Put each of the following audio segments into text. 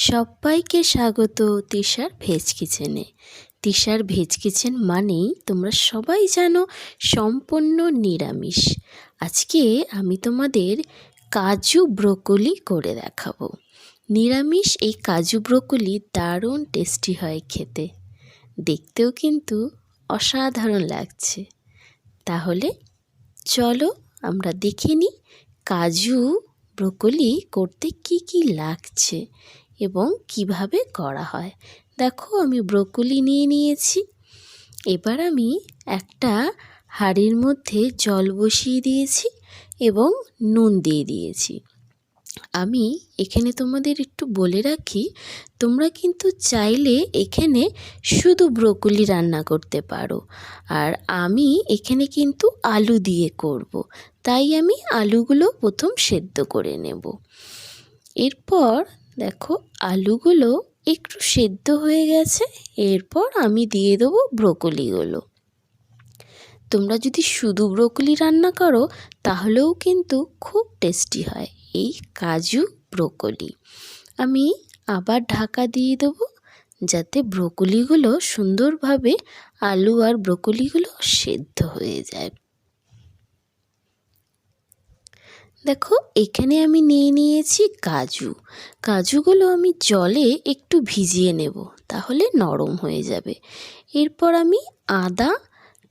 সবাইকে স্বাগত তিশার ভেজ কিচেনে। তিশার ভেজ কিচেন মানেই তোমরা সবাই জানো সম্পূর্ণ নিরামিষ। আজকে আমি তোমাদের কাজু ব্রোকলি করে দেখাবো। নিরামিষ এই কাজু ব্রোকলি দারুণ টেস্টি হয় খেতে, দেখতেও কিন্তু অসাধারণ লাগছে। তাহলে চলো আমরা দেখে নিই কাজু ব্রোকলি করতে কি কি লাগছে এবং কিভাবে করা হয়। দেখো আমি ব্রোকলি নিয়ে নিয়েছি। এবার আমি একটা হাঁড়ির মধ্যে জল বসিয়ে দিয়েছি এবং নুন দিয়ে দিয়েছি। আমি এখানে তোমাদের একটু বলে রাখি, তোমরা কিন্তু চাইলে এখানে শুধু ব্রোকলি রান্না করতে পারো, আর আমি এখানে কিন্তু আলু দিয়ে করব, তাই আমি আলুগুলো প্রথম সেদ্ধ করে নেব। এরপর দেখো আলুগুলো একটু সেদ্ধ হয়ে গেছে, এরপর আমি দিয়ে দেবো ব্রোকলিগুলো। তোমরা যদি শুধু ব্রোকলি রান্না করো তাহলেও কিন্তু খুব টেস্টি হয় এই কাজু ব্রোকলি। আমি আবার ঢাকা দিয়ে দেবো যাতে ব্রোকলিগুলো সুন্দরভাবে আলু আর ব্রোকলিগুলো সেদ্ধ হয়ে যায়। দেখো এখানে আমি নিয়ে নিয়েছি কাজুগুলো আমি জলে একটু ভিজিয়ে নেব, তাহলে নরম হয়ে যাবে। এরপর আমি আদা,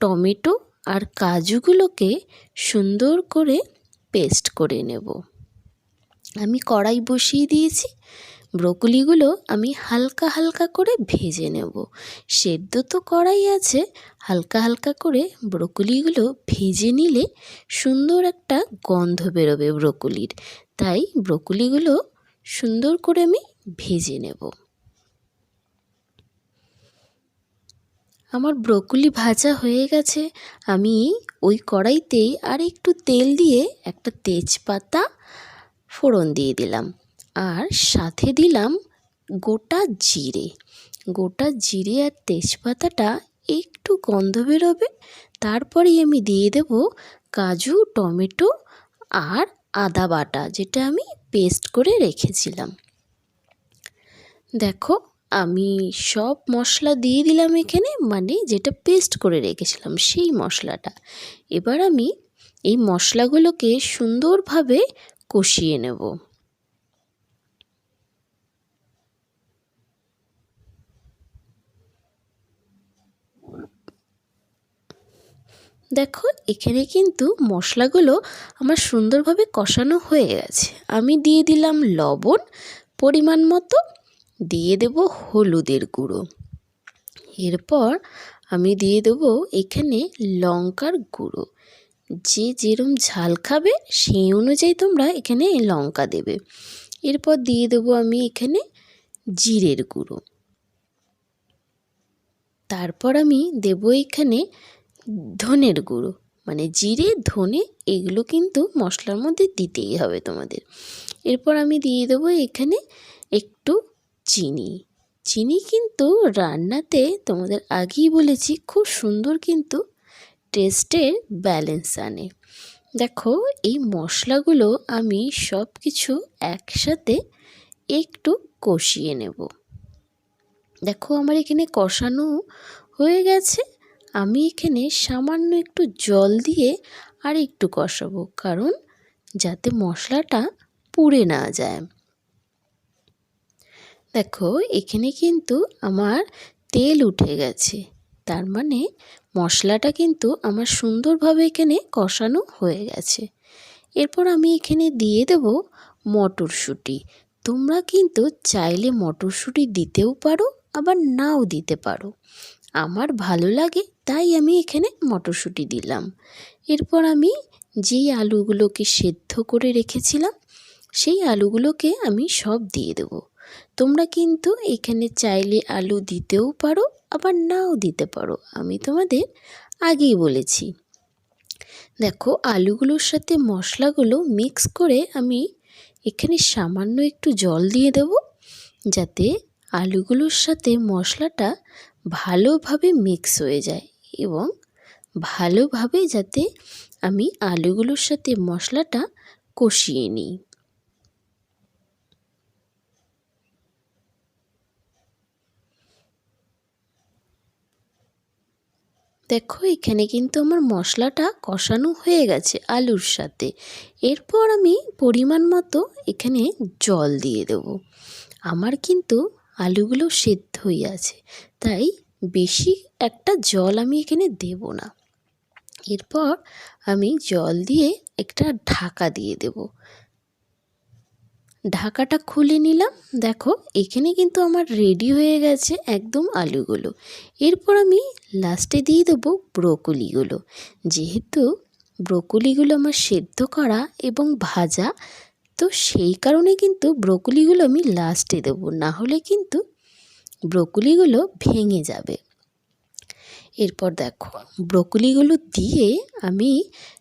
টমেটো আর কাজুগুলোকে সুন্দর করে পেস্ট করে নেব। আমি কড়াই বসিয়ে দিয়েছি, ব্রোকলিগুলো আমি হালকা হালকা করে ভেজে নেব। সেদ্ধ তো কড়াই আছে, হালকা হালকা করে ব্রোকলিগুলো ভেজে নিলে সুন্দর একটা গন্ধ বেরোবে ব্রোকলির, তাই ব্রোকলিগুলো সুন্দর করে আমি ভেজে নেব। আমার ব্রোকলি ভাজা হয়ে গেছে। আমি ওই কড়াইতেই আর একটু তেল দিয়ে একটা তেজপাতা ফোড়ন দিয়ে দিলাম, আর সাথে দিলাম গোটা জিরে আর তেজপাতাটা একটু গন্ধ বেরোবে, তারপরেই আমি দিয়ে দেব কাজু, টমেটো আর আদা বাটা, যেটা আমি পেস্ট করে রেখেছিলাম। দেখো আমি সব মশলা দিয়ে দিলাম এখানে, মানে যেটা পেস্ট করে রেখেছিলাম সেই মশলাটা। এবার আমি এই মশলাগুলোকে সুন্দরভাবে কষিয়ে নেব। দেখো এখানে কিন্তু মশলাগুলো আমার সুন্দরভাবে কষানো হয়ে গেছে। আমি দিয়ে দিলাম লবণ পরিমাণ মতো, দিয়ে দেব হলুদের গুঁড়ো। এরপর আমি দিয়ে দেবো এখানে লঙ্কার গুঁড়ো। যে যেরম ঝাল খাবে সেই অনুযায়ী তোমরা এখানে লঙ্কা দেবে। এরপর দিয়ে দেবো আমি এখানে জিরের গুঁড়ো। তারপর আমি দেবো এখানে ধনের গুঁড়ো, মানে জিরে ধনে এগুলো কিন্তু মশলার মধ্যে দিতেই হবে তোমাদের। এরপর আমি দিয়ে দেবো এখানে একটু চিনি কিন্তু রান্নাতে তোমাদের আগেই বলেছি খুব সুন্দর কিন্তু টেস্টের ব্যালেন্স আনে। দেখো এই মশলাগুলো আমি সব কিছু একসাথে একটু কষিয়ে নেব। দেখো আমার এখানে কষানো হয়ে গেছে। আমি এখানে সামান্য একটু জল দিয়ে আর একটু কষাবো, কারণ যাতে মশলাটা পুড়ে না যায়। দেখো এখানে কিন্তু আমার তেল উঠে গেছে, তার মানে মশলাটা কিন্তু আমার সুন্দরভাবে এখানে কষানো হয়ে গেছে। এরপর আমি এখানে দিয়ে দেব মটরশুঁটি। তোমরা কিন্তু চাইলে মটরশুঁটি দিতেও পারো, আবার নাও দিতে পারো। আমার ভালো লাগে তাই আমি এখানে মটরশুঁটি দিলাম। এরপর আমি যেই আলুগুলোকে সেদ্ধ করে রেখেছিলাম সেই আলুগুলোকে আমি সব দিয়ে দেবো। তোমরা কিন্তু এখানে চাইলে আলু দিতেও পারো, আবার নাও দিতে পারো, আমি তোমাদের আগেই বলেছি। দেখো আলুগুলোর সাথে মশলাগুলো মিক্স করে আমি এখানে সামান্য একটু জল দিয়ে দেব, যাতে আলুগুলোর সাথে মশলাটা ভালোভাবে মিক্স হয়ে যায় এবং ভালোভাবে যাতে আমি আলুগুলোর সাথে মশলাটা কষিয়ে নিই। দেখো এখানে কিন্তু আমার মশলাটা কষানো হয়ে গেছে আলুর সাথে। এরপর আমি পরিমাণ মতো এখানে জল দিয়ে দেবো। আমার কিন্তু আলুগুলো সেদ্ধ হয়ে আছে, তাই বেশি একটা জল আমি এখানে দেব না। এরপর আমি জল দিয়ে একটা ঢাকা দিয়ে দেব। ঢাকাটা খুলে নিলাম। দেখো এখানে কিন্তু আমার রেডি হয়ে গেছে একদম আলুগুলো। এরপর আমি লাস্টে দিয়ে দেবো ব্রোকলিগুলো। যেহেতু ব্রোকলিগুলো আমার সেদ্ধ করা এবং ভাজা, তো সেই কারণে কিন্তু ব্রোকলিগুলো আমি লাস্টে দেবো, না হলে কিন্তু ব্রোকলিগুলো ভেঙে যাবে। এরপর দেখো ব্রোকলিগুলো দিয়ে আমি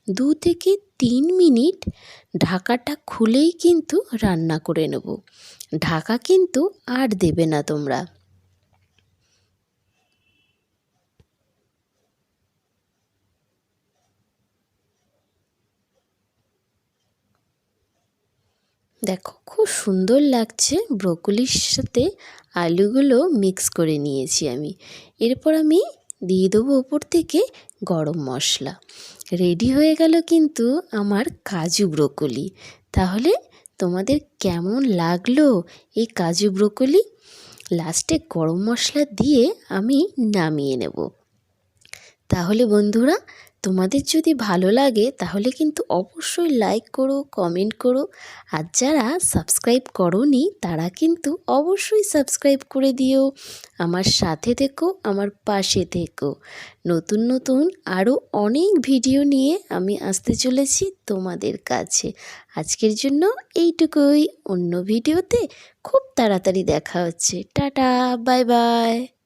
2 থেকে 3 মিনিট ঢাকাটা খুলেই কিন্তু রান্না করে নেব। ঢাকা কিন্তু আর দেবে না তোমরা। দেখো খুব সুন্দর লাগছে, ব্রোকলির সাথে আলুগুলো মিক্স করে নিয়েছি আমি। এরপর আমি দিয়ে দেবো ওপর থেকে গরম মশলা। রেডি হয়ে গেল কিন্তু আমার কাজু ব্রোকলি। তাহলে তোমাদের কেমন লাগলো এই কাজু ব্রোকলি? লাস্টে গরম মশলা দিয়ে আমি নামিয়ে নেব। তাহলে বন্ধুরা, তোমাদের যদি ভালো লাগে তাহলে কিন্তু অবশ্যই লাইক করো, কমেন্ট করো। আর যারা সাবস্ক্রাইব করোনি তারা কিন্তু অবশ্যই সাবস্ক্রাইব করে দিও। আমার সাথে থেকো, আমার পাশে থেকো। নতুন নতুন আরও অনেক ভিডিও নিয়ে আমি আসতে চলেছি তোমাদের কাছে। আজকের জন্য এইটুকুই। অন্য ভিডিওতে খুব তাড়াতাড়ি দেখা হচ্ছে। Tata, bye bye.